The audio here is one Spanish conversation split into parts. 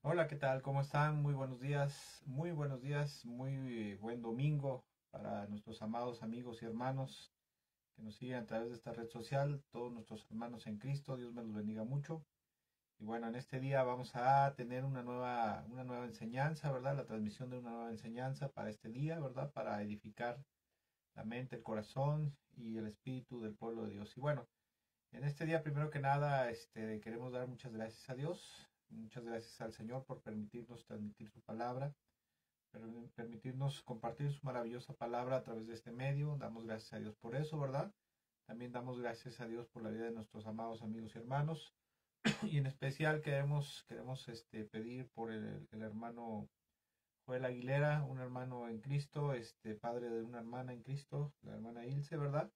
Hola, ¿qué tal? ¿Cómo están? Muy buenos días, muy buen domingo para nuestros amados amigos y hermanos que nos siguen a través de esta red social, todos nuestros hermanos en Cristo, Dios me los bendiga mucho. Y bueno, en este día vamos a tener una nueva enseñanza, ¿verdad? La transmisión de una nueva enseñanza para este día, ¿verdad? Para edificar la mente, el corazón y el espíritu del pueblo de Dios. Y bueno, en este día, primero que nada, queremos dar muchas gracias a Dios, muchas gracias al Señor por permitirnos transmitir su palabra, permitirnos compartir su maravillosa palabra a través de este medio. Damos gracias a Dios por eso, ¿verdad? También damos gracias a Dios por la vida de nuestros amados amigos y hermanos. Y en especial queremos pedir por el hermano Joel Aguilera, un hermano en Cristo, padre de una hermana en Cristo, la hermana Ilse, ¿verdad?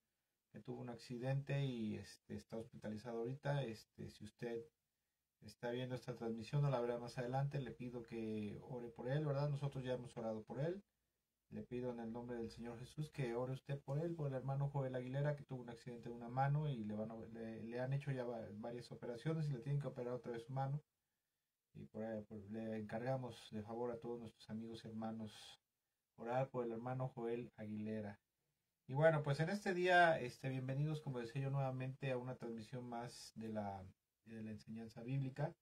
Que tuvo un accidente y está hospitalizado ahorita. Si usted está viendo esta transmisión o la verá más adelante, le pido que ore por él, ¿verdad? Nosotros ya hemos orado por él. Le pido en el nombre del Señor Jesús que ore usted por el hermano Joel Aguilera, que tuvo un accidente de una mano y le han hecho ya varias operaciones y le tienen que operar otra vez su mano. Y por ahí, le encargamos de favor a todos nuestros amigos y hermanos orar por el hermano Joel Aguilera. Y bueno, pues en este día, bienvenidos, como decía yo, nuevamente a una transmisión más de la enseñanza bíblica.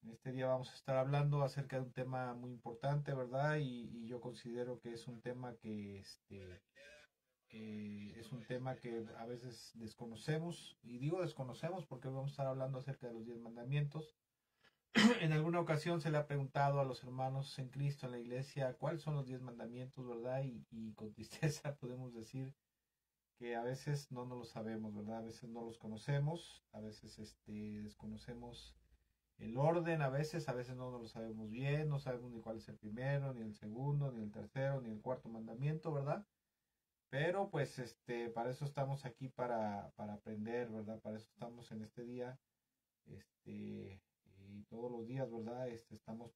En este día vamos a estar hablando acerca de un tema muy importante, ¿verdad? Y yo considero que es un tema que a veces desconocemos. Y digo desconocemos porque hoy vamos a estar hablando acerca de los 10 mandamientos. En alguna ocasión se le ha preguntado a los hermanos en Cristo en la iglesia cuáles son los 10 mandamientos, ¿verdad? Y con tristeza podemos decir que a veces no nos lo sabemos, ¿verdad? A veces no los conocemos, a veces desconocemos el orden, a veces no nos lo sabemos bien, no sabemos ni cuál es el primero, ni el segundo, ni el tercero, ni el cuarto mandamiento, ¿verdad? Pero pues para eso estamos aquí para aprender, ¿verdad? Para eso estamos en este día, y todos los días, ¿verdad? Estamos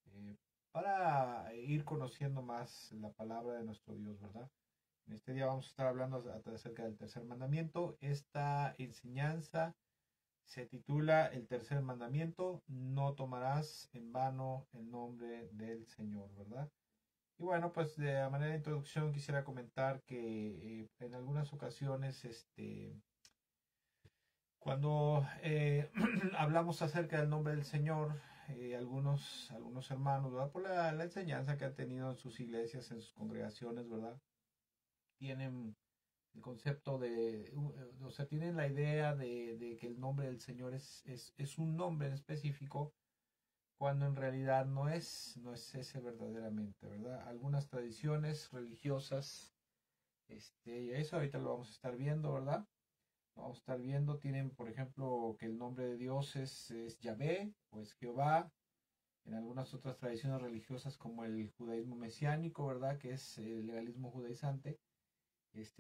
eh, para ir conociendo más la palabra de nuestro Dios, ¿verdad? En este día vamos a estar hablando acerca del tercer mandamiento. Esta enseñanza se titula El tercer mandamiento: no tomarás en vano el nombre del Señor, ¿verdad? Y bueno, pues de manera de introducción quisiera comentar que en algunas ocasiones, cuando hablamos acerca del nombre del Señor, algunos hermanos, ¿verdad? Por la enseñanza que han tenido en sus iglesias, en sus congregaciones, ¿verdad? Tienen el concepto o sea, tienen la idea de que el nombre del Señor es un nombre en específico, cuando en realidad no es ese verdaderamente, ¿verdad? Algunas tradiciones religiosas, y eso ahorita lo vamos a estar viendo, ¿verdad? Lo vamos a estar viendo, tienen, por ejemplo, que el nombre de Dios es Yahvé o es Jehová. En algunas otras tradiciones religiosas como el judaísmo mesiánico, ¿verdad? Que es el legalismo judaizante,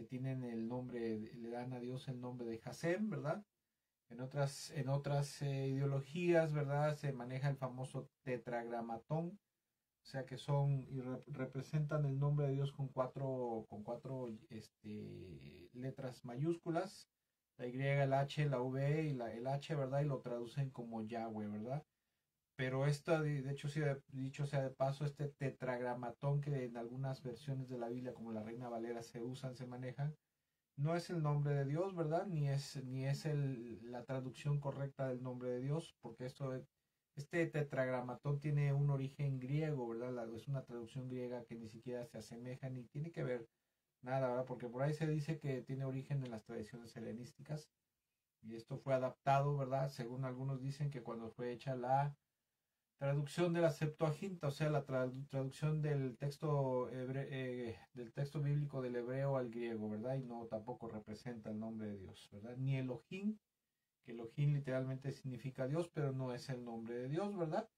tienen el nombre, le dan a Dios el nombre de Hasem, ¿verdad? En otras ideologías, ¿verdad? Se maneja el famoso tetragramatón, o sea que son y representan el nombre de Dios con cuatro letras mayúsculas, la Y, el H, la V y el H, ¿verdad? Y lo traducen como Yahweh, ¿verdad? Pero esta, de hecho, sí, dicho sea de paso, este tetragramatón que en algunas versiones de la Biblia, como la Reina Valera, se manejan, no es el nombre de Dios, ¿verdad? Ni es la traducción correcta del nombre de Dios, porque este tetragramatón tiene un origen griego, ¿verdad? Es una traducción griega que ni siquiera se asemeja ni tiene que ver nada, ¿verdad? Porque por ahí se dice que tiene origen en las tradiciones helenísticas y esto fue adaptado, ¿verdad? Según algunos dicen que cuando fue hecha la traducción de la Septuaginta, o sea, la traducción del texto bíblico del hebreo al griego, ¿verdad? Y no tampoco representa el nombre de Dios, ¿verdad? Ni Elohim, que Elohim literalmente significa Dios, pero no es el nombre de Dios, ¿verdad?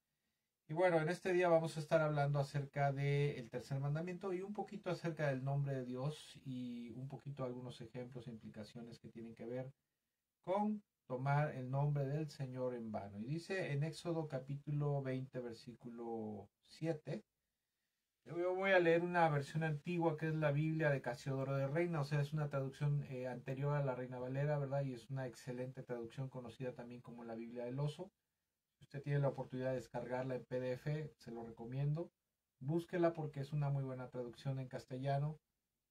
Y bueno, en este día vamos a estar hablando acerca del tercer mandamiento y un poquito acerca del nombre de Dios y un poquito algunos ejemplos e implicaciones que tienen que ver con tomar el nombre del Señor en vano. Y dice en Éxodo capítulo 20, versículo 7. Yo voy a leer una versión antigua que es la Biblia de Casiodoro de Reina, o sea, es una traducción anterior a la Reina Valera, ¿verdad? Y es una excelente traducción conocida también como la Biblia del Oso. Si usted tiene la oportunidad de descargarla en PDF, se lo recomiendo. Búsquela porque es una muy buena traducción en castellano.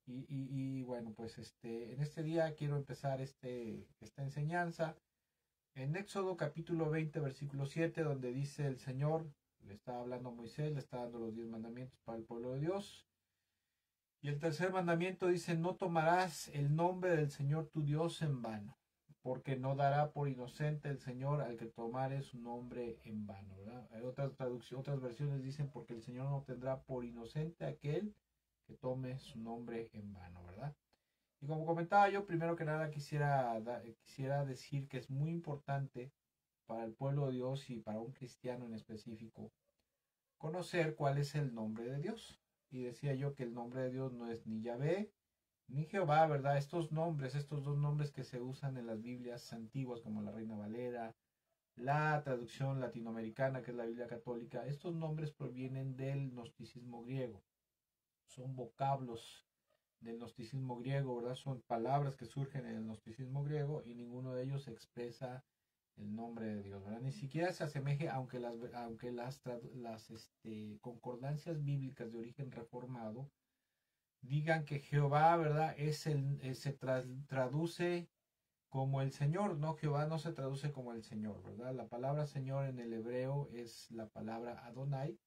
Y bueno, pues en este día quiero empezar esta enseñanza en Éxodo capítulo 20, versículo 7, donde dice el Señor, le está hablando a Moisés, le está dando los 10 mandamientos para el pueblo de Dios. Y el tercer mandamiento dice, no tomarás el nombre del Señor tu Dios en vano, porque no dará por inocente el Señor al que tomare su nombre en vano, ¿verdad? Hay otras versiones dicen, porque el Señor no tendrá por inocente aquel que tome su nombre en vano, ¿verdad? Y como comentaba yo, primero que nada quisiera decir que es muy importante para el pueblo de Dios y para un cristiano en específico conocer cuál es el nombre de Dios. Y decía yo que el nombre de Dios no es ni Yahvé ni Jehová, ¿verdad? Estos dos nombres que se usan en las Biblias antiguas como la Reina Valera, la traducción latinoamericana que es la Biblia católica, estos nombres provienen del gnosticismo griego. Son vocablos del gnosticismo griego, ¿verdad? Son palabras que surgen en el gnosticismo griego y ninguno de ellos expresa el nombre de Dios, ¿verdad? Ni siquiera se asemeje, aunque las concordancias bíblicas de origen reformado digan que Jehová, ¿verdad? Traduce como el Señor, no, Jehová no se traduce como el Señor, ¿verdad? La palabra Señor en el hebreo es la palabra Adonai,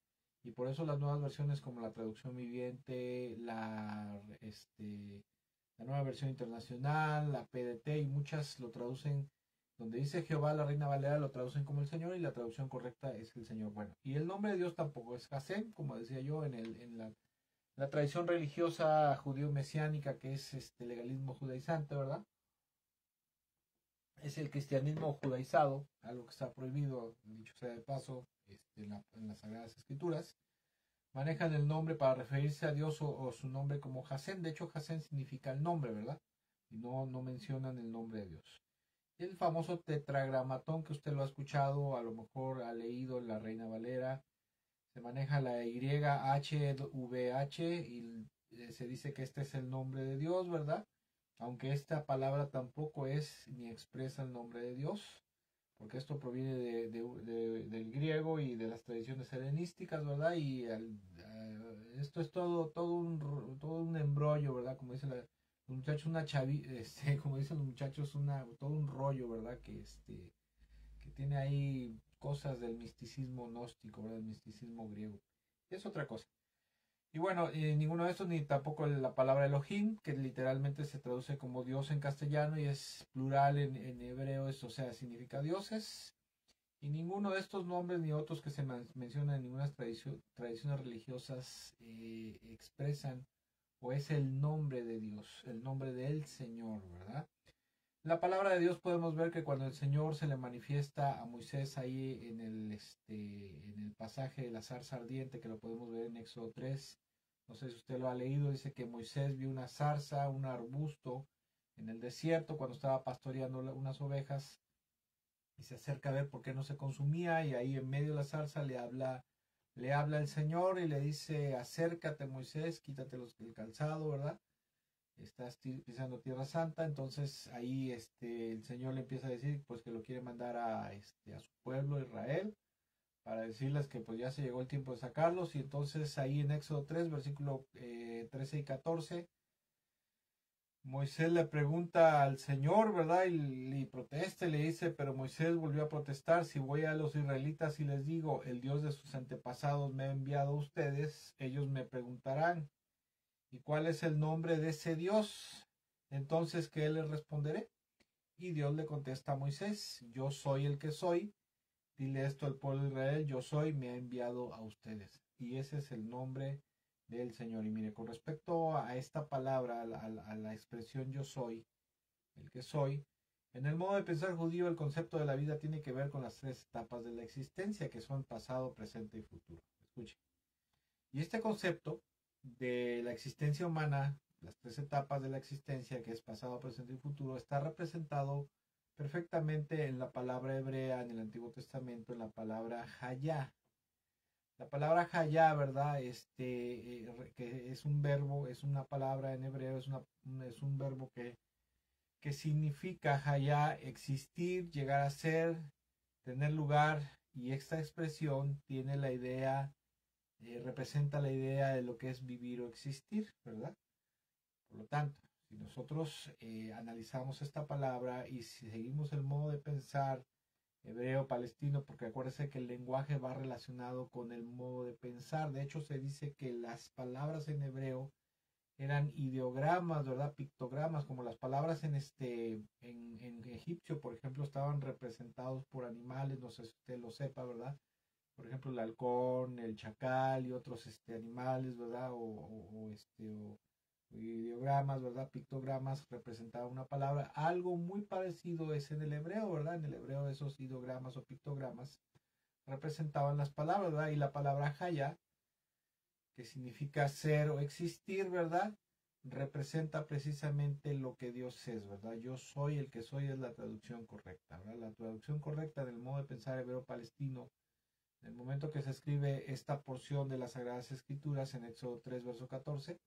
y por eso las nuevas versiones como la traducción viviente, la nueva versión internacional, la PDT y muchas lo traducen, donde dice Jehová, la Reina Valera lo traducen como el Señor y la traducción correcta es el Señor. Bueno, y el nombre de Dios tampoco es Hashem, como decía yo, en la tradición religiosa judío-mesiánica que es legalismo judaizante, ¿verdad? Es el cristianismo judaizado, algo que está prohibido, dicho sea de paso, en las Sagradas Escrituras. Manejan el nombre para referirse a Dios o su nombre como Hashem. De hecho, Hashem significa el nombre, ¿verdad? Y no mencionan el nombre de Dios. El famoso tetragramatón que usted lo ha escuchado, a lo mejor ha leído en la Reina Valera, se maneja la YHWH y se dice que este es el nombre de Dios, ¿verdad? Aunque esta palabra tampoco es ni expresa el nombre de Dios, porque esto proviene del griego y de las tradiciones helenísticas, ¿verdad? Y esto es todo un embrollo, ¿verdad? Como dicen los muchachos, como dicen los muchachos, todo un rollo, ¿verdad? Que tiene ahí cosas del misticismo gnóstico, ¿verdad? Del misticismo griego. Es otra cosa. Y bueno, ninguno de estos, ni tampoco la palabra Elohim, que literalmente se traduce como Dios en castellano y es plural en hebreo, o sea, significa dioses. Y ninguno de estos nombres ni otros que se mencionan en ninguna tradiciones religiosas expresan o es el nombre de Dios, el nombre del Señor, ¿verdad? La palabra de Dios podemos ver que cuando el Señor se le manifiesta a Moisés ahí en el pasaje de la zarza ardiente, que lo podemos ver en Éxodo 3, no sé si usted lo ha leído, dice que Moisés vio una zarza, un arbusto en el desierto cuando estaba pastoreando unas ovejas y se acerca a ver por qué no se consumía y ahí en medio de la zarza le habla el Señor y le dice, acércate Moisés, quítate el calzado, ¿verdad? Estás pisando Tierra Santa, entonces ahí el Señor le empieza a decir pues que lo quiere mandar a su pueblo Israel para decirles que pues ya se llegó el tiempo de sacarlos y entonces ahí en Éxodo 3 versículo 13 y 14 Moisés le pregunta al Señor, ¿verdad? Y protesta y le dice, pero Moisés volvió a protestar, si voy a los israelitas y les digo, el Dios de sus antepasados me ha enviado a ustedes, ellos me preguntarán, ¿y cuál es el nombre de ese Dios? Entonces, ¿qué les responderé? Y Dios le contesta a Moisés, yo soy el que soy, dile esto al pueblo de Israel, yo soy, me ha enviado a ustedes. Y ese es el nombre del Señor. Y mire, con respecto a esta palabra, a la expresión yo soy, el que soy, en el modo de pensar judío, el concepto de la vida tiene que ver con las tres etapas de la existencia, que son pasado, presente y futuro. Escuche. Y este concepto de la existencia humana, las tres etapas de la existencia, que es pasado, presente y futuro, está representado perfectamente en la palabra hebrea en el Antiguo Testamento, en la palabra Hayá. La palabra Hayá, ¿verdad? Que es un verbo, es una palabra en hebreo, es un verbo que significa Hayá, existir, llegar a ser, tener lugar y esta expresión tiene la idea, representa la idea de lo que es vivir o existir, ¿verdad? Por lo tanto, si nosotros analizamos esta palabra y si seguimos el modo de pensar hebreo palestino, porque acuérdense que el lenguaje va relacionado con el modo de pensar. De hecho, se dice que las palabras en hebreo eran ideogramas, ¿verdad? Pictogramas, como las palabras en egipcio, por ejemplo, estaban representados por animales, no sé si usted lo sepa, ¿verdad? Por ejemplo, el halcón, el chacal y otros animales, ¿verdad? O ideogramas, ¿verdad? Pictogramas representaban una palabra. Algo muy parecido es en el hebreo, ¿verdad? En el hebreo esos ideogramas o pictogramas representaban las palabras, ¿verdad? Y la palabra haya, que significa ser o existir, ¿verdad? Representa precisamente lo que Dios es, ¿verdad? Yo soy el que soy es la traducción correcta, ¿verdad? La traducción correcta del modo de pensar hebreo palestino, en el momento que se escribe esta porción de las Sagradas Escrituras en Éxodo 3, verso 14,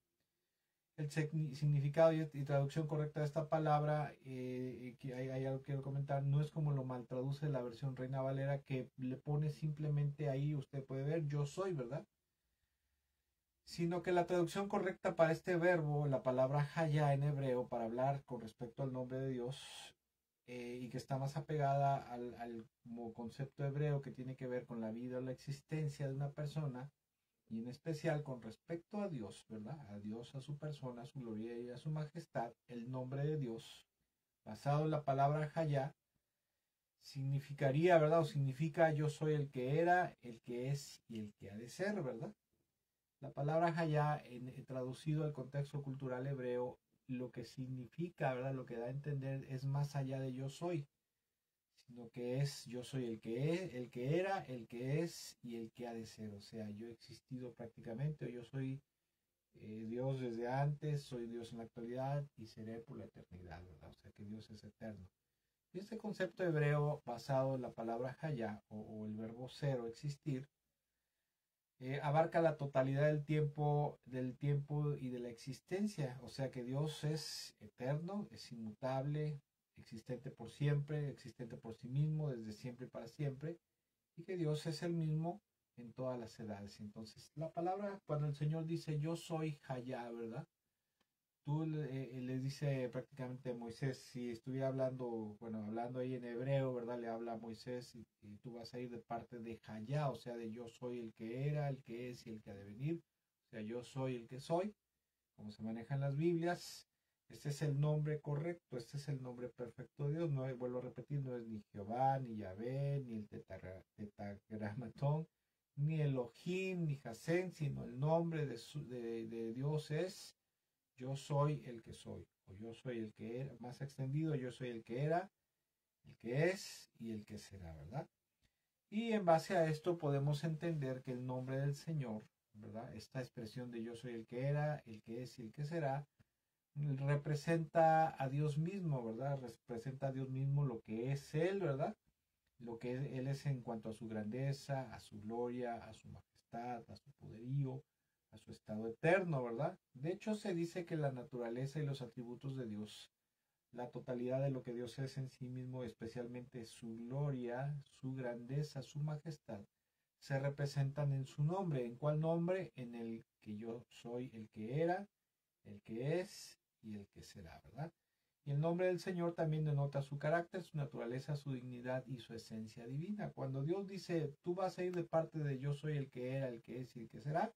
el significado y traducción correcta de esta palabra, que hay algo que quiero comentar, no es como lo mal traduce la versión Reina Valera, que le pone simplemente ahí, usted puede ver, yo soy, ¿verdad? Sino que la traducción correcta para este verbo, la palabra haya en hebreo, para hablar con respecto al nombre de Dios, y que está más apegada al como concepto hebreo que tiene que ver con la vida o la existencia de una persona, y en especial con respecto a Dios, ¿verdad? A Dios, a su persona, a su gloria y a su majestad, el nombre de Dios, basado en la palabra haya, significaría, ¿verdad? O significa yo soy el que era, el que es y el que ha de ser, ¿verdad? La palabra haya, traducido al contexto cultural hebreo, lo que significa, ¿verdad? Lo que da a entender es más allá de yo soy, sino que es yo soy el que es, el que era, el que es y el que ha de ser. O sea, yo he existido prácticamente, o yo soy Dios desde antes, soy Dios en la actualidad y seré por la eternidad, ¿verdad? O sea, que Dios es eterno. Y este concepto hebreo basado en la palabra haya o el verbo ser o existir, abarca la totalidad del tiempo y de la existencia. O sea que Dios es eterno, es inmutable, existente por siempre, existente por sí mismo, desde siempre y para siempre, y que Dios es el mismo en todas las edades. Entonces, la palabra, cuando el Señor dice yo soy Hayá, ¿verdad? Tú le dice prácticamente a Moisés, si estuviera hablando, bueno, hablando ahí en hebreo, ¿verdad? Le habla a Moisés y tú vas a ir de parte de Hayá, o sea, de yo soy el que era, el que es y el que ha de venir. O sea, yo soy el que soy, como se maneja en las Biblias. Este es el nombre correcto, este es el nombre perfecto de Dios. No, vuelvo a repetir, no es ni Jehová, ni Yahvé, ni el tetragramatón, ni Elohim, ni Hasén, sino el nombre de Dios es yo soy el que soy, o yo soy el que era, más extendido, yo soy el que era, el que es y el que será, ¿verdad? Y en base a esto podemos entender que el nombre del Señor, ¿verdad? Esta expresión de yo soy el que era, el que es y el que será, representa a Dios mismo, ¿verdad? Representa a Dios mismo lo que es Él, ¿verdad? Lo que Él es en cuanto a su grandeza, a su gloria, a su majestad, a su poderío, a su estado eterno, ¿verdad? De hecho, se dice que la naturaleza y los atributos de Dios, la totalidad de lo que Dios es en sí mismo, especialmente su gloria, su grandeza, su majestad, se representan en su nombre. ¿En cuál nombre? En el que yo soy el que era, el que es y el que será, ¿verdad? Y el nombre del Señor también denota su carácter, su naturaleza, su dignidad y su esencia divina. Cuando Dios dice, tú vas a ir de parte de yo soy el que era, el que es y el que será,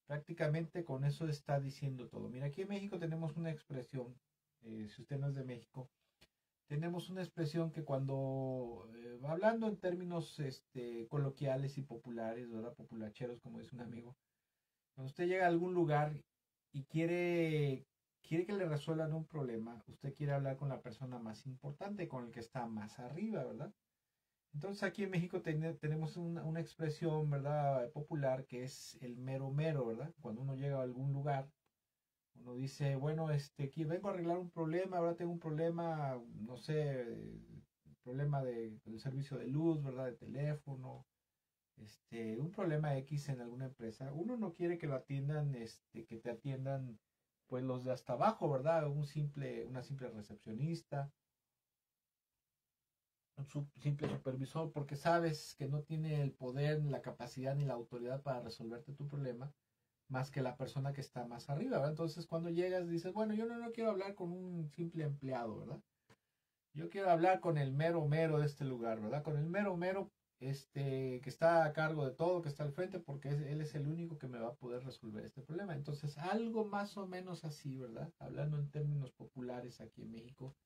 prácticamente con eso está diciendo todo. Mira, aquí en México tenemos una expresión, si usted no es de México, tenemos una expresión que cuando, hablando en términos coloquiales y populares, ¿verdad? Populacheros, como dice un amigo, cuando usted llega a algún lugar y quiere que le resuelvan un problema, usted quiere hablar con la persona más importante, con el que está más arriba, ¿verdad? Entonces aquí en México tenemos una expresión, ¿verdad? Popular que es el mero mero, ¿verdad? Cuando uno llega a algún lugar, uno dice, bueno, aquí vengo a arreglar un problema, ahora tengo un problema, no sé, problema del servicio de luz, ¿verdad? De teléfono, un problema X en alguna empresa, uno no quiere que lo atiendan, que te atiendan pues los de hasta abajo, ¿verdad? Una simple recepcionista, un simple supervisor, porque sabes que no tiene el poder, ni la capacidad, ni la autoridad para resolverte tu problema, más que la persona que está más arriba, ¿verdad? Entonces, cuando llegas, dices, bueno, yo no quiero hablar con un simple empleado, ¿verdad? Yo quiero hablar con el mero mero de este lugar, ¿verdad? Con el mero mero, que está a cargo de todo, que está al frente, porque él es el único que me va a poder resolver este problema. Entonces, algo más o menos así, ¿verdad? Hablando en términos populares aquí en México,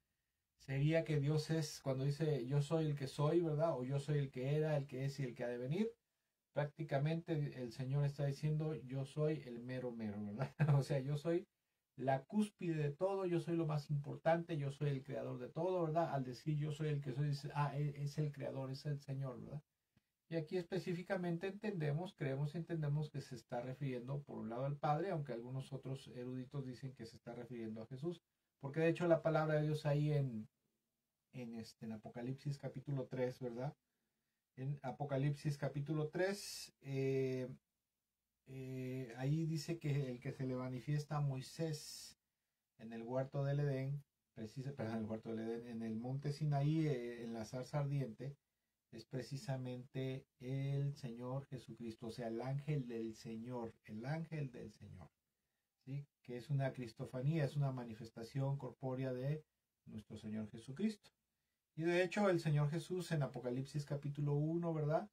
sería que Dios es, cuando dice yo soy el que soy, ¿verdad? O yo soy el que era, el que es y el que ha de venir. Prácticamente el Señor está diciendo yo soy el mero mero, ¿verdad? O sea, yo soy la cúspide de todo, yo soy lo más importante, yo soy el creador de todo, ¿verdad? Al decir yo soy el que soy, dice, es el creador, es el Señor, ¿verdad? Y aquí específicamente entendemos, creemos y entendemos que se está refiriendo por un lado al Padre, aunque algunos otros eruditos dicen que se está refiriendo a Jesús, porque de hecho la palabra de Dios ahí en Apocalipsis capítulo 3, ¿verdad? En Apocalipsis capítulo 3, ahí dice que el que se le manifiesta a Moisés en el huerto del Edén, perdón, en el huerto del Edén, en el monte Sinaí, en la zarza ardiente, es precisamente el Señor Jesucristo, o sea, el ángel del Señor, ¿sí? Que es una cristofanía, es una manifestación corpórea de nuestro Señor Jesucristo. Y de hecho el Señor Jesús en Apocalipsis capítulo 1, ¿verdad?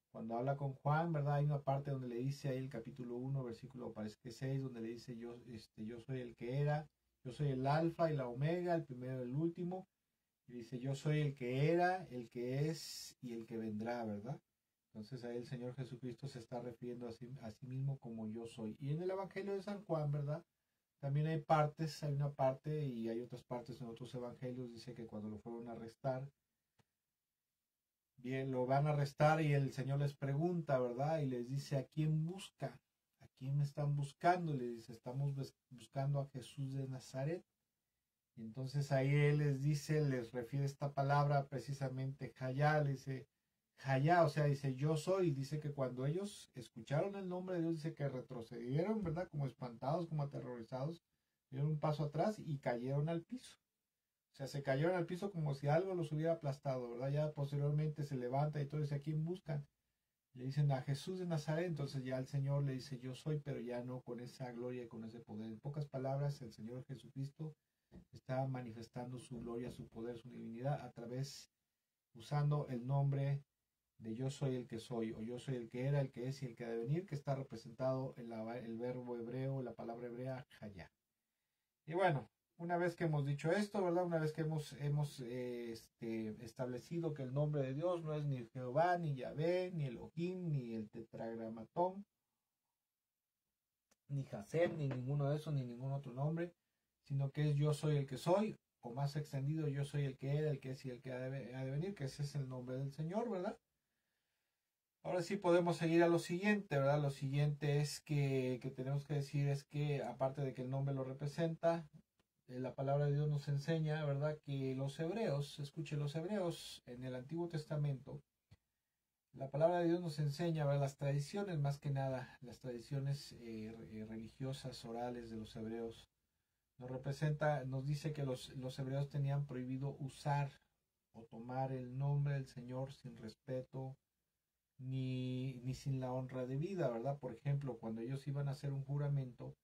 Cuando habla con Juan, ¿verdad? Hay una parte donde le dice ahí el capítulo 1, versículo parece que 6, donde le dice yo soy el que era, yo soy el alfa y la omega, el primero y el último. Y dice yo soy el que era, el que es y el que vendrá, ¿verdad? Entonces ahí el Señor Jesucristo se está refiriendo a sí mismo como yo soy. Y en el Evangelio de San Juan, ¿verdad? También hay partes, hay una parte y hay otras partes en otros evangelios, dice que cuando lo fueron a arrestar, bien, lo van a arrestar y el Señor les pregunta, ¿verdad? Y les dice, ¿a quién busca? ¿A quién me están buscando? Le dice, estamos buscando a Jesús de Nazaret. Y entonces ahí él les dice, les refiere esta palabra precisamente, Jayá, le dice, Jayá, o sea, dice, yo soy. Y dice que cuando ellos escucharon el nombre de Dios, dice que retrocedieron, ¿verdad? Como espantados, como aterrorizados, dieron un paso atrás y cayeron al piso. O sea, se cayeron al piso como si algo los hubiera aplastado, ¿verdad? Ya posteriormente se levanta y todo dice, ¿a quién buscan? Le dicen a Jesús de Nazaret, entonces ya el Señor le dice, yo soy, pero ya no con esa gloria y con ese poder. En pocas palabras, el Señor Jesucristo está manifestando su gloria, su poder, su divinidad a través, usando el nombre de yo soy el que soy, o yo soy el que era, el que es y el que ha de venir, que está representado en el verbo hebreo, la palabra hebrea, hayá. Y bueno, una vez que hemos dicho esto, ¿verdad? Una vez que hemos establecido que el nombre de Dios no es ni Jehová, ni Yahvé, ni Elohim, ni el tetragramatón, ni Hasem, ni ninguno de esos, ni ningún otro nombre, sino que es yo soy el que soy, o más extendido, yo soy el que era, el que es y el que ha de venir, que ese es el nombre del Señor, ¿verdad? Ahora sí podemos seguir a lo siguiente, ¿verdad? Lo siguiente es que tenemos que decir es que, aparte de que el nombre lo representa, la palabra de Dios nos enseña, ¿verdad? Que los hebreos, escuche, los hebreos en el Antiguo Testamento, la palabra de Dios nos enseña, ¿verdad? Las tradiciones, más que nada, las tradiciones religiosas, orales de los hebreos, nos dice que los hebreos tenían prohibido usar o tomar el nombre del Señor sin respeto ni sin la honra de vida, ¿verdad? Por ejemplo, cuando ellos iban a hacer un juramento,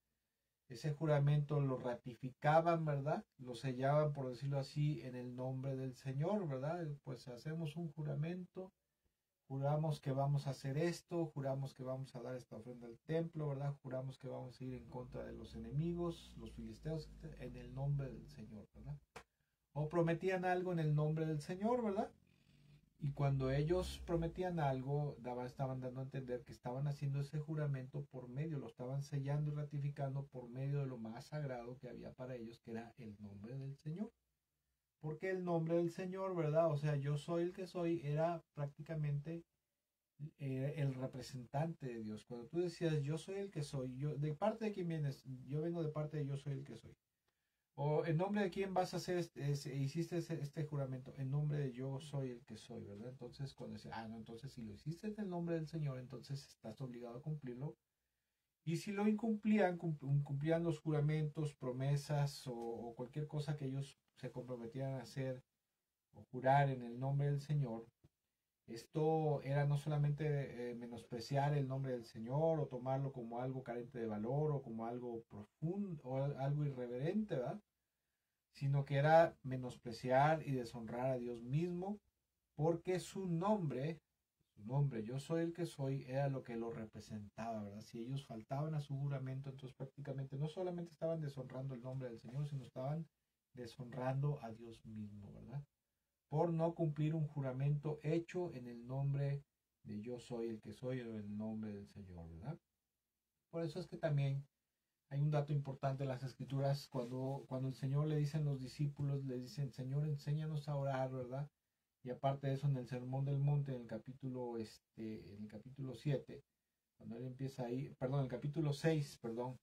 ese juramento lo ratificaban, ¿verdad? Lo sellaban, por decirlo así, en el nombre del Señor, ¿verdad? Pues hacemos un juramento, juramos que vamos a hacer esto, juramos que vamos a dar esta ofrenda al templo, ¿verdad? Juramos que vamos a ir en contra de los enemigos, los filisteos, en el nombre del Señor, ¿verdad? O prometían algo en el nombre del Señor, ¿verdad? Y cuando ellos prometían algo, estaban dando a entender que estaban haciendo ese juramento por medio, lo estaban sellando y ratificando por medio de lo más sagrado que había para ellos, que era el nombre del Señor. Porque el nombre del Señor, ¿verdad? O sea, yo soy el que soy, era prácticamente el representante de Dios. Cuando tú decías, yo soy el que soy, ¿de parte de quién vienes? Yo vengo de parte de yo soy el que soy. O en nombre de quién vas a hacer hiciste este juramento, en nombre de yo soy el que soy, ¿verdad? Entonces cuando dice, no, entonces si lo hiciste en el nombre del Señor, entonces estás obligado a cumplirlo. Y si lo cumplían los juramentos, promesas o cualquier cosa que ellos se comprometieran a hacer o jurar en el nombre del Señor, esto era no solamente menospreciar el nombre del Señor o tomarlo como algo carente de valor o como algo profundo o algo irreverente, ¿verdad? Sino que era menospreciar y deshonrar a Dios mismo, porque su nombre, yo soy el que soy, era lo que lo representaba, ¿verdad? Si ellos faltaban a su juramento, entonces prácticamente no solamente estaban deshonrando el nombre del Señor, sino estaban deshonrando a Dios mismo, ¿verdad? Por no cumplir un juramento hecho en el nombre de yo soy el que soy o en el nombre del Señor, ¿verdad? Por eso es que también hay un dato importante en las escrituras cuando el Señor le dicen los discípulos, le dicen, Señor, enséñanos a orar, ¿verdad? Y aparte de eso, en el Sermón del Monte, en el capítulo 7, cuando él empieza ahí, perdón, el capítulo 6, perdón,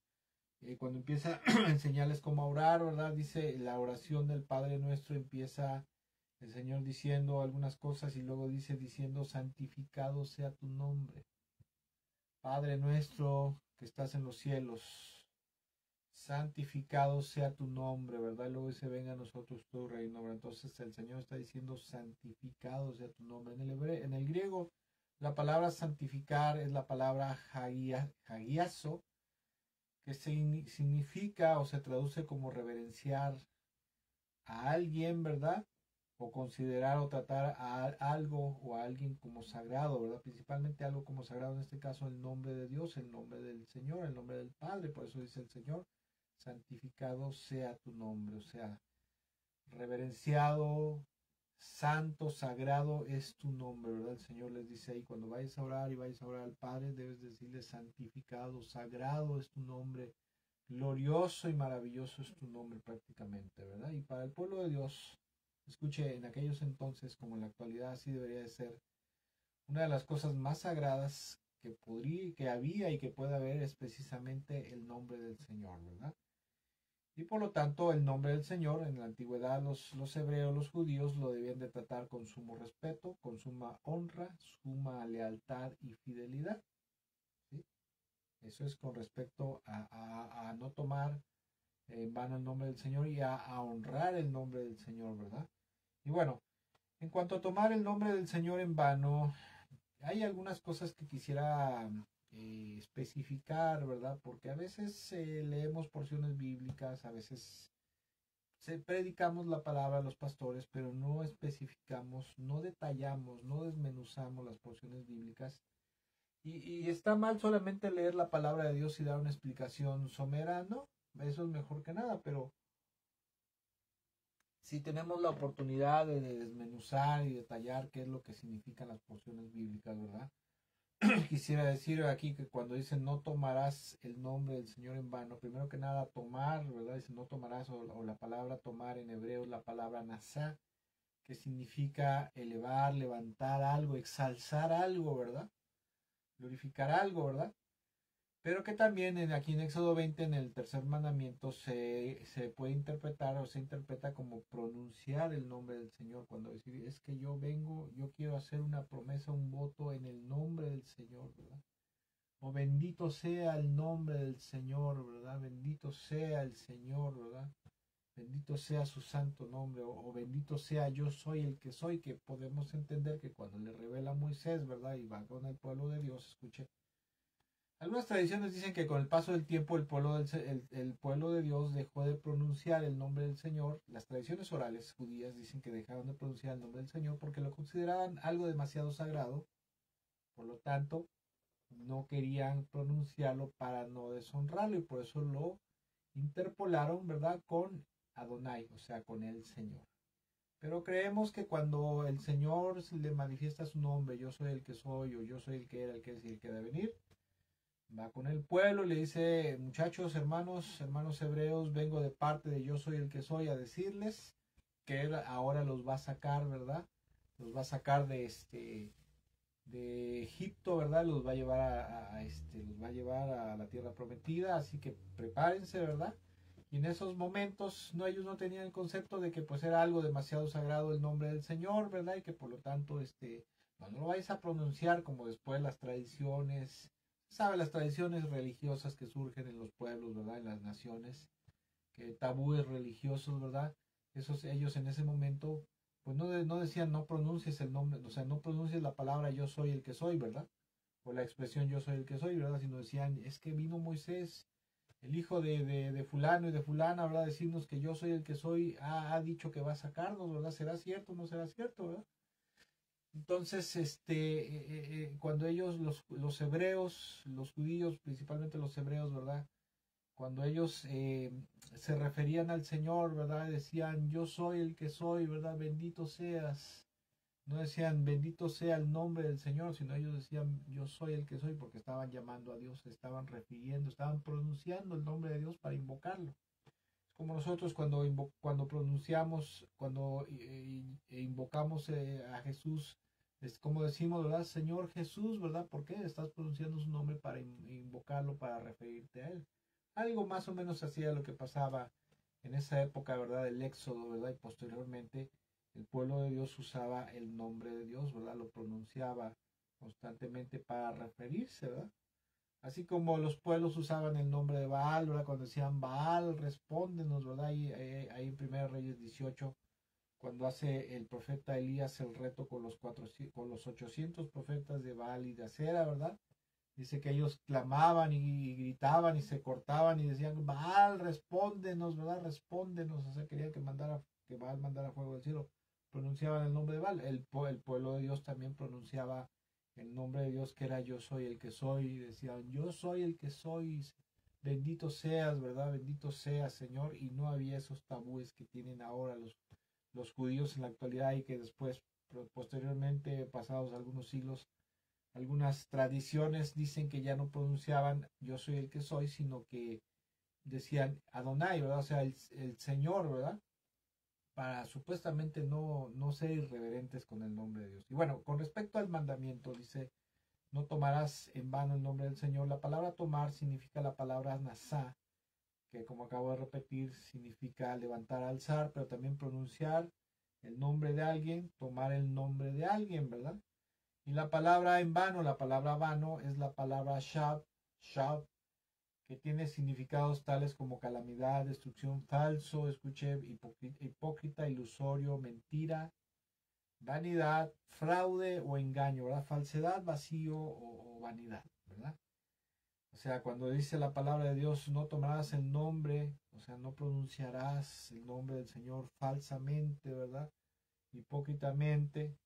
cuando empieza a enseñarles cómo orar, ¿verdad? Dice, la oración del Padre Nuestro empieza el Señor diciendo algunas cosas y luego dice diciendo, santificado sea tu nombre. Padre nuestro que estás en los cielos, santificado sea tu nombre, ¿verdad? Luego dice, venga a nosotros tu reino, ¿verdad? Entonces el Señor está diciendo, santificado sea tu nombre. En el griego, la palabra santificar es la palabra hagiazo, que significa o se traduce como reverenciar a alguien, ¿verdad? O considerar o tratar a algo o a alguien como sagrado, ¿verdad? Principalmente algo como sagrado, en este caso el nombre de Dios, el nombre del Señor, el nombre del Padre, por eso dice el Señor, santificado sea tu nombre, o sea, reverenciado, santo, sagrado es tu nombre, ¿verdad? El Señor les dice ahí, cuando vayas a orar y vayas a orar al Padre, debes decirle santificado, sagrado es tu nombre, glorioso y maravilloso es tu nombre prácticamente, ¿verdad? Y para el pueblo de Dios, escuche, en aquellos entonces, como en la actualidad, así debería de ser. Una de las cosas más sagradas que había y que puede haber es precisamente el nombre del Señor, ¿verdad? Y por lo tanto, el nombre del Señor, en la antigüedad los hebreos, los judíos, lo debían de tratar con sumo respeto, con suma honra, suma lealtad y fidelidad, ¿sí? Eso es con respecto a no tomar en vano el nombre del Señor y a honrar el nombre del Señor, ¿verdad? Y bueno, en cuanto a tomar el nombre del Señor en vano, hay algunas cosas que quisiera especificar, ¿verdad? Porque a veces leemos porciones bíblicas, a veces predicamos la palabra a los pastores, pero no especificamos, no detallamos, no desmenuzamos las porciones bíblicas. Y está mal solamente leer la palabra de Dios y dar una explicación somera, ¿no? Eso es mejor que nada, pero si tenemos la oportunidad de desmenuzar y detallar qué es lo que significan las porciones bíblicas, ¿verdad? Quisiera decir aquí que cuando dice no tomarás el nombre del Señor en vano, primero que nada tomar, ¿verdad? Dice no tomarás, o la palabra tomar en hebreo es la palabra nasá, que significa elevar, levantar algo, exalzar algo, ¿verdad? Glorificar algo, ¿verdad? Pero que también aquí en Éxodo 20, en el tercer mandamiento, se puede interpretar o se interpreta como pronunciar el nombre del Señor. Cuando decir, es que yo vengo, yo quiero hacer una promesa, un voto en el nombre del Señor, ¿verdad? O bendito sea el nombre del Señor, ¿verdad? Bendito sea el Señor, ¿verdad? Bendito sea su santo nombre, o bendito sea yo soy el que soy, que podemos entender que cuando le revela a Moisés, ¿verdad? Y va con el pueblo de Dios, escuche. Algunas tradiciones dicen que con el paso del tiempo el pueblo de Dios dejó de pronunciar el nombre del Señor. Las tradiciones orales judías dicen que dejaron de pronunciar el nombre del Señor porque lo consideraban algo demasiado sagrado. Por lo tanto, no querían pronunciarlo para no deshonrarlo y por eso lo interpolaron, ¿verdad? Con Adonai, o sea, con el Señor. Pero creemos que cuando el Señor le manifiesta su nombre, yo soy el que soy, o yo soy el que era, el que es y el que debe venir, va con el pueblo y le dice, muchachos, hermanos hebreos, vengo de parte de yo soy el que soy a decirles que él ahora los va a sacar, ¿verdad? Los va a sacar de Egipto, ¿verdad? Los va a llevar los va a llevar a la tierra prometida, así que prepárense, ¿verdad? Y en esos momentos ellos no tenían el concepto de que pues era algo demasiado sagrado el nombre del Señor, ¿verdad? Y que por lo tanto no lo vais a pronunciar como después las tradiciones, sabe, las tradiciones religiosas que surgen en los pueblos, ¿verdad? En las naciones, que tabúes religiosos, ¿verdad? Ellos en ese momento pues no decían no pronuncies el nombre, o sea, no pronuncies la palabra yo soy el que soy, ¿verdad? O la expresión yo soy el que soy, ¿verdad? Sino decían, es que vino Moisés, el hijo de fulano y de fulana, ¿verdad? Decirnos que yo soy el que soy, ha dicho que va a sacarnos, ¿verdad? ¿Será cierto o no será cierto, ¿verdad? Entonces, cuando ellos, los hebreos, los judíos, principalmente los hebreos, ¿verdad? Cuando ellos se referían al Señor, ¿verdad? Decían, yo soy el que soy, ¿verdad? Bendito seas. No decían, bendito sea el nombre del Señor, sino ellos decían, yo soy el que soy, porque estaban llamando a Dios, estaban refiriendo, estaban pronunciando el nombre de Dios para invocarlo. Es como nosotros cuando pronunciamos, cuando invocamos a Jesús, es como decimos, ¿verdad? Señor Jesús, ¿verdad? ¿Por qué? Estás pronunciando su nombre para invocarlo, para referirte a él. Algo más o menos hacía lo que pasaba en esa época, ¿verdad? Del Éxodo, ¿verdad? Y posteriormente el pueblo de Dios usaba el nombre de Dios, ¿verdad? Lo pronunciaba constantemente para referirse, ¿verdad? Así como los pueblos usaban el nombre de Baal, ¿verdad? Cuando decían Baal, respóndenos, ¿verdad? Ahí en 1 Reyes 18, cuando hace el profeta Elías el reto con los 800 profetas de Baal y de Acera, ¿verdad? Dice que ellos clamaban y gritaban y se cortaban y decían, Baal, respóndenos, ¿verdad? Respóndenos. O sea, querían que Baal mandara fuego del cielo. Pronunciaban el nombre de Baal. El pueblo de Dios también pronunciaba el nombre de Dios, que era yo soy el que soy. Y decían, yo soy el que soy. Bendito seas, ¿verdad? Bendito seas, Señor. Y no había esos tabúes que tienen ahora los judíos en la actualidad y que después, posteriormente, pasados algunos siglos, algunas tradiciones dicen que ya no pronunciaban yo soy el que soy, sino que decían Adonai, ¿verdad? O sea, el Señor, ¿verdad? Para supuestamente no ser irreverentes con el nombre de Dios. Y bueno, con respecto al mandamiento, dice, no tomarás en vano el nombre del Señor. La palabra tomar significa la palabra nasá, que como acabo de repetir, significa levantar, alzar, pero también pronunciar el nombre de alguien, tomar el nombre de alguien, ¿verdad? Y la palabra en vano, la palabra vano es la palabra shab, que tiene significados tales como calamidad, destrucción, falso, escuche, hipócrita, ilusorio, mentira, vanidad, fraude o engaño, ¿verdad? Falsedad, vacío o vanidad, ¿verdad? O sea, cuando dice la palabra de Dios, no tomarás el nombre, o sea, no pronunciarás el nombre del Señor falsamente, ¿verdad? Hipócritamente.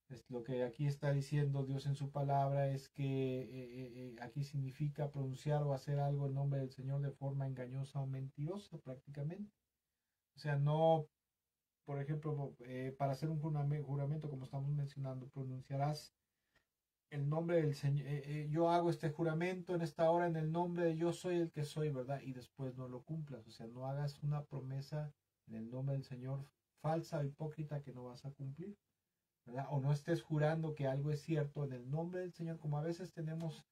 Es lo que aquí está diciendo Dios en su palabra es que aquí significa pronunciar o hacer algo en nombre del Señor de forma engañosa o mentirosa prácticamente. O sea, no, por ejemplo, para hacer un juramento, como estamos mencionando, pronunciarás el nombre del Señor. Yo hago este juramento en esta hora en el nombre de yo soy el que soy, ¿verdad? Y después no lo cumplas. O sea, no hagas una promesa en el nombre del Señor falsa o hipócrita que no vas a cumplir. ¿Verdad? O no estés jurando que algo es cierto en el nombre del Señor, como a veces tenemos,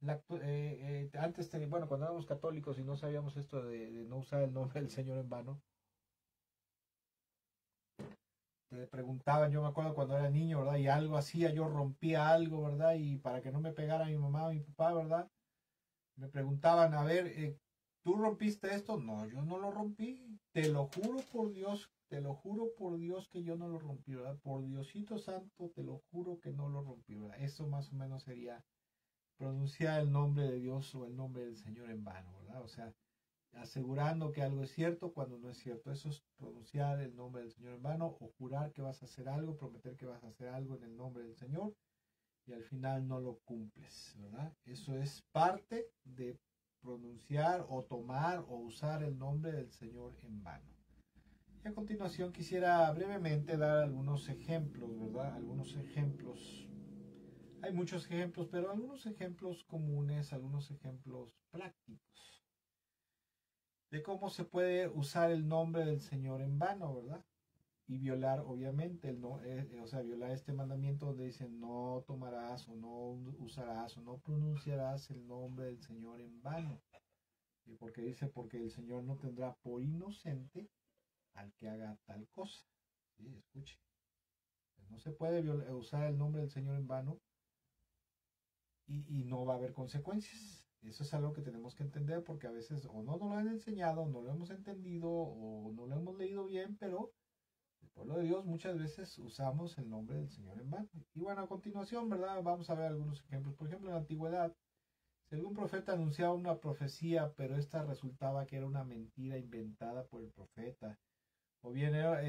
bueno, cuando éramos católicos y no sabíamos esto de no usar el nombre del Señor en vano, te preguntaban, yo me acuerdo cuando era niño, ¿verdad? Y algo hacía, yo rompía algo, ¿verdad? Y para que no me pegara mi mamá o mi papá, ¿verdad? Me preguntaban, a ver, ¿tú rompiste esto? No, yo no lo rompí. Te lo juro por Dios, te lo juro por Dios que yo no lo rompí, ¿verdad? Por Diosito Santo, te lo juro que no lo rompí, ¿verdad? Eso más o menos sería pronunciar el nombre de Dios o el nombre del Señor en vano, ¿verdad? O sea, asegurando que algo es cierto cuando no es cierto. Eso es pronunciar el nombre del Señor en vano o jurar que vas a hacer algo, prometer que vas a hacer algo en el nombre del Señor y al final no lo cumples, ¿verdad? Eso es parte de pronunciar o tomar o usar el nombre del Señor en vano. Y a continuación quisiera brevemente dar algunos ejemplos, ¿verdad? Algunos ejemplos. Hay muchos ejemplos, pero algunos ejemplos comunes, algunos ejemplos prácticos de cómo se puede usar el nombre del Señor en vano, ¿verdad? Y violar, obviamente, o sea, violar este mandamiento donde dice no tomarás o no usarás o no pronunciarás el nombre del Señor en vano. Y porque dice, porque el Señor no tendrá por inocente al que haga tal cosa. ¿Sí? Escuche. No se puede usar el nombre del Señor en vano y no va a haber consecuencias. Eso es algo que tenemos que entender porque a veces o no nos lo han enseñado, no lo hemos entendido o no lo hemos leído bien, pero El pueblo de Dios muchas veces usamos el nombre del Señor en vano. Y bueno, a continuación, ¿verdad? Vamos a ver algunos ejemplos. Por ejemplo, en la antigüedad, si algún profeta anunciaba una profecía, pero esta resultaba que era una mentira inventada por el profeta, o bien era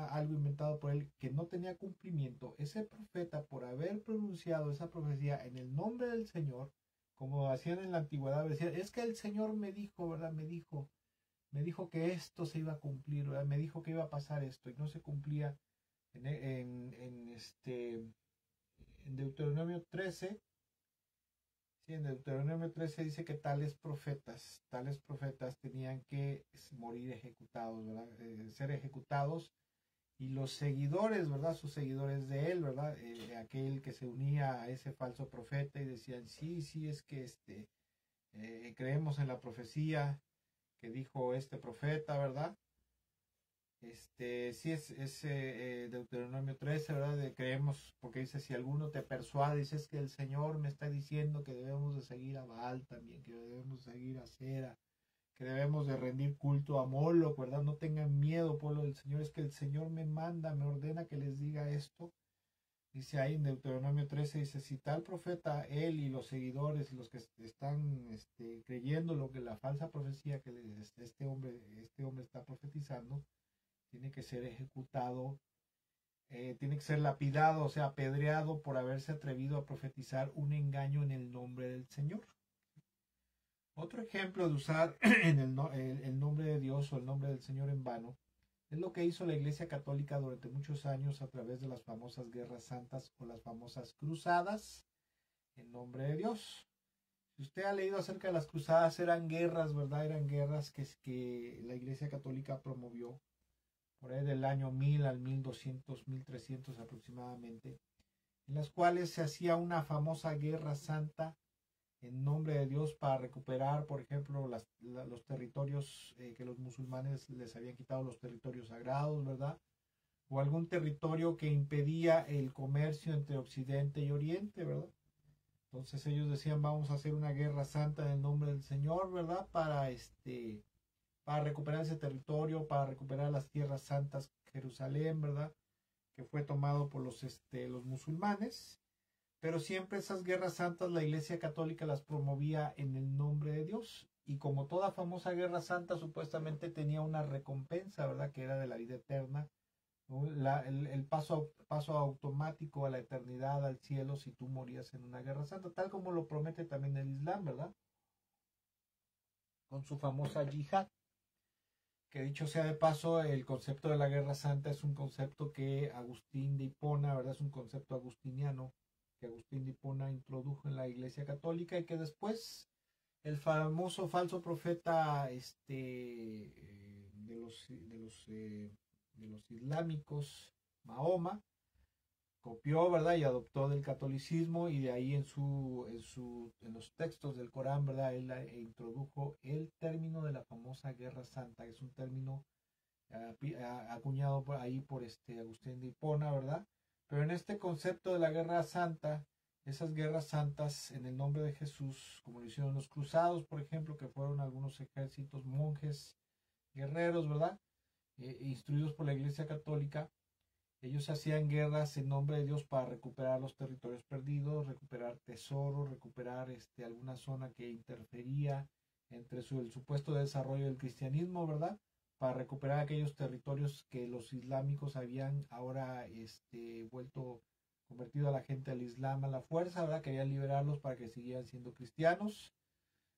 algo inventado por él que no tenía cumplimiento, ese profeta, por haber pronunciado esa profecía en el nombre del Señor, como hacían en la antigüedad, decían, es que el Señor me dijo, ¿verdad? Me dijo que esto se iba a cumplir, ¿verdad? Me dijo que iba a pasar esto, y no se cumplía en Deuteronomio 13. Sí, en Deuteronomio 13 dice que tales profetas tenían que morir ejecutados, ¿verdad? Ser ejecutados, y los seguidores, ¿verdad? Sus seguidores de él, ¿verdad? Aquel que se unía a ese falso profeta y decían, sí, sí, es que creemos en la profecía que dijo este profeta, ¿verdad? Sí, es Deuteronomio 13, ¿verdad? Creemos, porque dice, si alguno te persuade, dices que el Señor me está diciendo que debemos de seguir a Baal también, que debemos seguir a Sera, que debemos de rendir culto a Moloch, ¿verdad? No tengan miedo, pueblo del Señor, es que el Señor me manda, me ordena que les diga esto. Dice ahí en Deuteronomio 13, dice, si tal profeta, él y los seguidores, los que están creyendo lo que la falsa profecía que este hombre está profetizando, tiene que ser ejecutado, tiene que ser lapidado, o sea, apedreado por haberse atrevido a profetizar un engaño en el nombre del Señor. Otro ejemplo de usar el nombre de Dios o el nombre del Señor en vano es lo que hizo la Iglesia Católica durante muchos años a través de las famosas guerras santas o las famosas cruzadas en nombre de Dios. Si usted ha leído acerca de las cruzadas, eran guerras, ¿verdad? Eran guerras que la Iglesia Católica promovió por ahí del año 1000 al 1200, 1300 aproximadamente, en las cuales se hacía una famosa guerra santa en nombre de Dios para recuperar, por ejemplo, los territorios que los musulmanes les habían quitado, los territorios sagrados, ¿verdad? O algún territorio que impedía el comercio entre Occidente y Oriente, ¿verdad? Entonces ellos decían, vamos a hacer una guerra santa en el nombre del Señor, ¿verdad? Para recuperar ese territorio, para recuperar las tierras santas, Jerusalén, ¿verdad? Que fue tomado por los musulmanes. Pero siempre esas guerras santas la Iglesia Católica las promovía en el nombre de Dios. Y como toda famosa guerra santa supuestamente tenía una recompensa, ¿verdad? Que era de la vida eterna. ¿No? El paso automático a la eternidad, al cielo, si tú morías en una guerra santa, tal como lo promete también el Islam, ¿verdad? Con su famosa yihad. Que dicho sea de paso, el concepto de la guerra santa es un concepto que Agustín de Hipona, ¿verdad? Es un concepto agustiniano que Agustín de Hipona introdujo en la Iglesia Católica, y que después el famoso falso profeta de los islámicos, Mahoma, copió, ¿verdad? Y adoptó del catolicismo, y de ahí en los textos del Corán, ¿verdad? Él introdujo el término de la famosa Guerra Santa, que es un término acuñado por ahí por Agustín de Hipona, ¿verdad? Pero en este concepto de la Guerra Santa, esas guerras santas en el nombre de Jesús, como lo hicieron los cruzados, por ejemplo, que fueron algunos ejércitos, monjes, guerreros, ¿verdad? Instruidos por la Iglesia Católica. Ellos hacían guerras en nombre de Dios para recuperar los territorios perdidos, recuperar tesoros, recuperar alguna zona que interfería entre el supuesto desarrollo del cristianismo, ¿verdad? Para recuperar aquellos territorios que los islámicos habían ahora convertido a la gente al Islam a la fuerza, ¿verdad? Querían liberarlos para que siguieran siendo cristianos.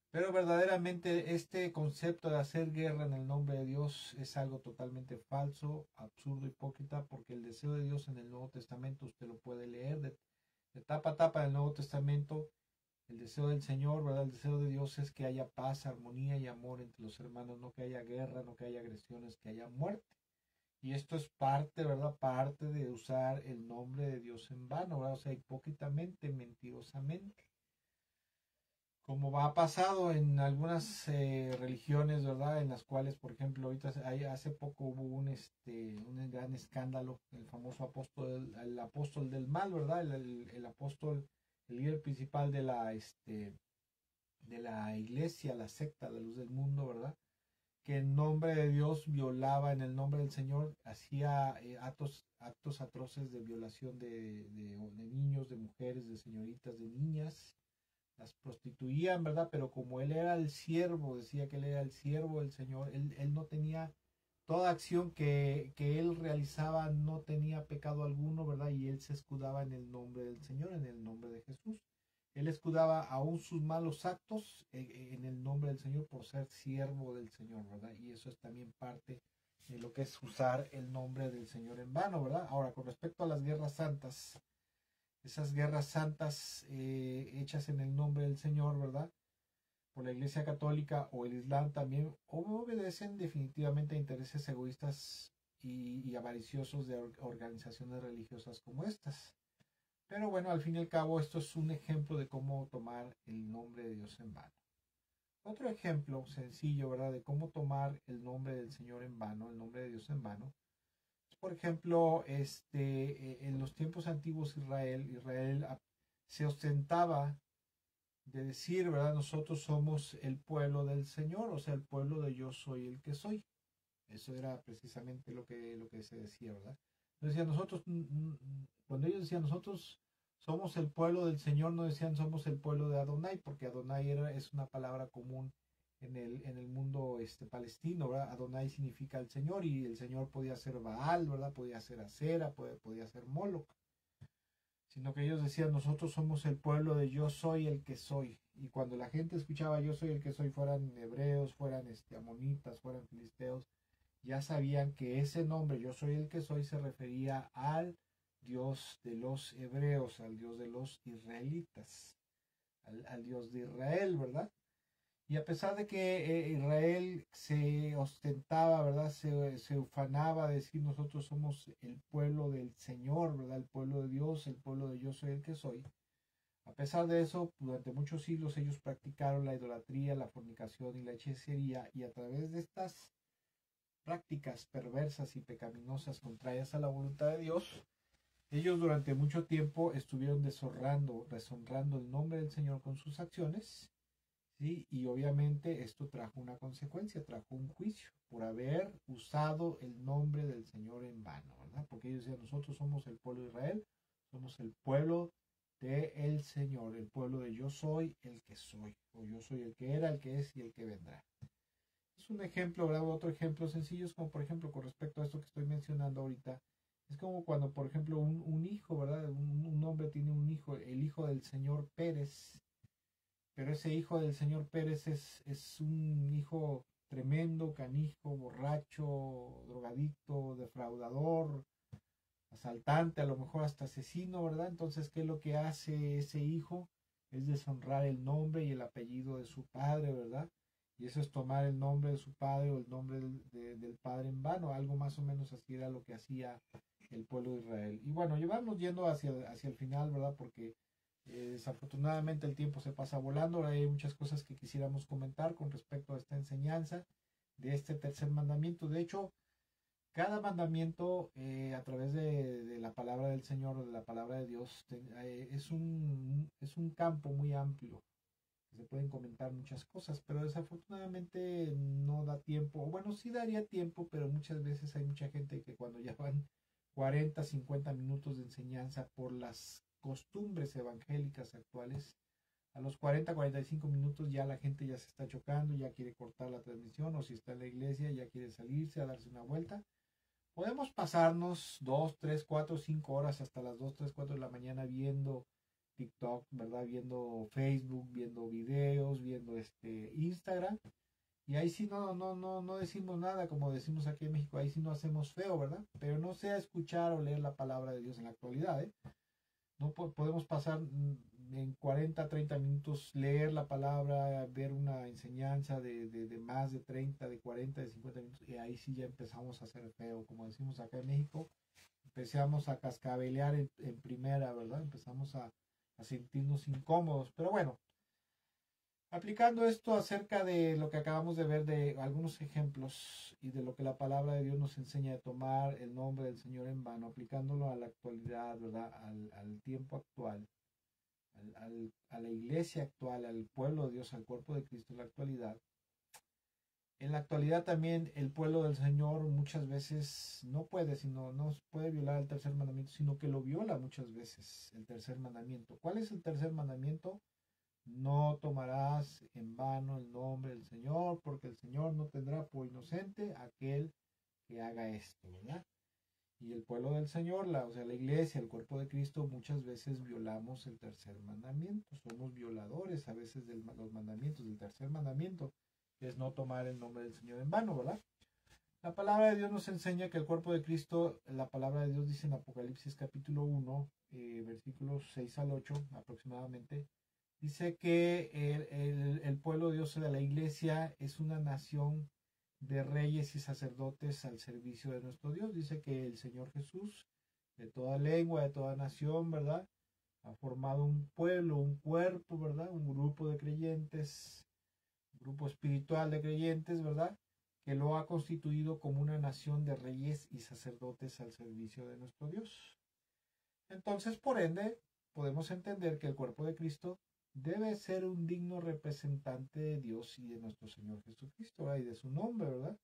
Pero verdaderamente este concepto de hacer guerra en el nombre de Dios es algo totalmente falso, absurdo, hipócrita, porque el deseo de Dios en el Nuevo Testamento, usted lo puede leer de tapa a tapa del Nuevo Testamento. El deseo del Señor, ¿verdad? El deseo de Dios es que haya paz, armonía y amor entre los hermanos, no que haya guerra, no que haya agresiones, que haya muerte. Y esto es parte, ¿verdad? Parte de usar el nombre de Dios en vano, ¿verdad? O sea, hipócritamente, mentirosamente, como ha pasado en algunas religiones, ¿verdad? En las cuales, por ejemplo, ahorita hace poco hubo un gran escándalo, el famoso el apóstol del mal, ¿verdad? El apóstol, el líder principal de la iglesia, la secta de luz del mundo, ¿verdad? que en nombre de Dios violaba, en el nombre del Señor, hacía actos atroces de violación de niños, de mujeres, de señoritas, de niñas. Las prostituían, ¿verdad? Pero como él era el siervo, decía que él era el siervo del Señor, él no tenía toda acción que él realizaba, no tenía pecado alguno, ¿verdad? Y él se escudaba en el nombre del Señor, en el nombre de Jesús. Él escudaba aún sus malos actos en el nombre del Señor por ser siervo del Señor, ¿verdad? Y eso es también parte de lo que es usar el nombre del Señor en vano, ¿verdad? Ahora, con respecto a las guerras santas, esas guerras santas hechas en el nombre del Señor, ¿verdad? Por la Iglesia Católica o el Islam también obedecen definitivamente a intereses egoístas y avariciosos de organizaciones religiosas como estas. Pero bueno, al fin y al cabo esto es un ejemplo de cómo tomar el nombre de Dios en vano. Otro ejemplo sencillo, ¿verdad? De cómo tomar el nombre del Señor en vano, el nombre de Dios en vano. Por ejemplo, en los tiempos antiguos Israel se ostentaba de decir, ¿verdad? Nosotros somos el pueblo del Señor, o sea, el pueblo de yo soy el que soy. Eso era precisamente lo que se decía, ¿verdad? Decía nosotros, cuando ellos decían nosotros somos el pueblo del Señor, no decían somos el pueblo de Adonai, porque Adonai es una palabra común en el mundo palestino, ¿verdad? Adonai significa el Señor y el Señor podía ser Baal, ¿verdad? Podía ser Acera, podía ser Moloch, sino que ellos decían nosotros somos el pueblo de yo soy el que soy. Y cuando la gente escuchaba yo soy el que soy, fueran hebreos, fueran amonitas, fueran filisteos, ya sabían que ese nombre yo soy el que soy se refería al Dios de los hebreos, al Dios de los israelitas, al Dios de Israel, ¿verdad? Y a pesar de que Israel se ostentaba, ¿verdad? Se ufanaba de decir nosotros somos el pueblo del Señor, ¿verdad? El pueblo de Dios, el pueblo de yo soy el que soy. A pesar de eso, durante muchos siglos ellos practicaron la idolatría, la fornicación y la hechicería, y a través de estas prácticas perversas y pecaminosas contrarias a la voluntad de Dios, ellos durante mucho tiempo estuvieron deshonrando el nombre del Señor con sus acciones. ¿Sí? Y obviamente esto trajo una consecuencia, trajo un juicio por haber usado el nombre del Señor en vano, ¿verdad? Porque ellos decían, nosotros somos el pueblo de Israel, somos el pueblo del Señor, el pueblo de yo soy el que soy, o yo soy el que era, el que es y el que vendrá. Es un ejemplo, ¿verdad? Otro ejemplo sencillo es como, por ejemplo, con respecto a esto que estoy mencionando ahorita, es como cuando, por ejemplo, un hijo, ¿verdad? Un hombre tiene un hijo, el hijo del señor Pérez, pero ese hijo del señor Pérez es un hijo tremendo, canijo, borracho, drogadicto, defraudador, asaltante, a lo mejor hasta asesino, ¿verdad? Entonces, ¿qué es lo que hace ese hijo? Es deshonrar el nombre y el apellido de su padre, ¿verdad? Y eso es tomar el nombre de su padre o el nombre del padre en vano. Algo más o menos así era lo que hacía el pueblo de Israel. Y bueno, llevamos yendo hacia el final, ¿verdad? Porque desafortunadamente el tiempo se pasa volando. Ahora hay muchas cosas que quisiéramos comentar con respecto a esta enseñanza de este tercer mandamiento. De hecho, cada mandamiento a través de la palabra del Señor, de la palabra de Dios, es un campo muy amplio. Se pueden comentar muchas cosas, pero desafortunadamente no da tiempo. O bueno, sí daría tiempo, pero muchas veces hay mucha gente que cuando ya van 40, 50 minutos de enseñanza por las costumbres evangélicas actuales, a los 40, 45 minutos ya la gente ya se está chocando, ya quiere cortar la transmisión, o si está en la iglesia ya quiere salirse a darse una vuelta. Podemos pasarnos 2, 3, 4, 5 horas hasta las 2, 3, 4 de la mañana viendo TikTok, ¿verdad? Viendo Facebook, viendo videos, viendo Instagram. Y ahí sí no decimos nada, como decimos aquí en México, ahí sí no hacemos feo, ¿verdad? Pero no sea escuchar o leer la palabra de Dios en la actualidad, ¿eh? No podemos pasar en 40, 30 minutos, leer la palabra, ver una enseñanza de más de 30, de 40, de 50 minutos, y ahí sí ya empezamos a hacer feo, como decimos acá en México, empezamos a cascabelear en primera, ¿verdad? Empezamos a sentirnos incómodos, pero bueno, aplicando esto acerca de lo que acabamos de ver de algunos ejemplos y de lo que la palabra de Dios nos enseña de tomar el nombre del Señor en vano, aplicándolo a la actualidad, ¿verdad? Al tiempo actual, a la iglesia actual, al pueblo de Dios, al cuerpo de Cristo en la actualidad. En la actualidad también el pueblo del Señor muchas veces no puede violar el tercer mandamiento, sino que lo viola muchas veces, el tercer mandamiento. ¿Cuál es el tercer mandamiento? No tomarás en vano el nombre del Señor, porque el Señor no tendrá por inocente aquel que haga esto, ¿verdad? Y el pueblo del Señor, o sea, la iglesia, el cuerpo de Cristo, muchas veces violamos el tercer mandamiento. Somos violadores a veces de los mandamientos del tercer mandamiento, que es no tomar el nombre del Señor en vano, ¿verdad? La palabra de Dios nos enseña que el cuerpo de Cristo, la palabra de Dios dice en Apocalipsis capítulo 1, versículos 6 al 8 aproximadamente, dice que el pueblo de Dios de la iglesia es una nación de reyes y sacerdotes al servicio de nuestro Dios. Dice que el Señor Jesús, de toda lengua, de toda nación, ¿verdad? Ha formado un pueblo, un cuerpo, ¿verdad? Un grupo de creyentes, un grupo espiritual de creyentes, ¿verdad? Que lo ha constituido como una nación de reyes y sacerdotes al servicio de nuestro Dios. Entonces, por ende, podemos entender que el cuerpo de Cristo debe ser un digno representante de Dios y de nuestro Señor Jesucristo, ¿verdad? Y de su nombre, ¿verdad?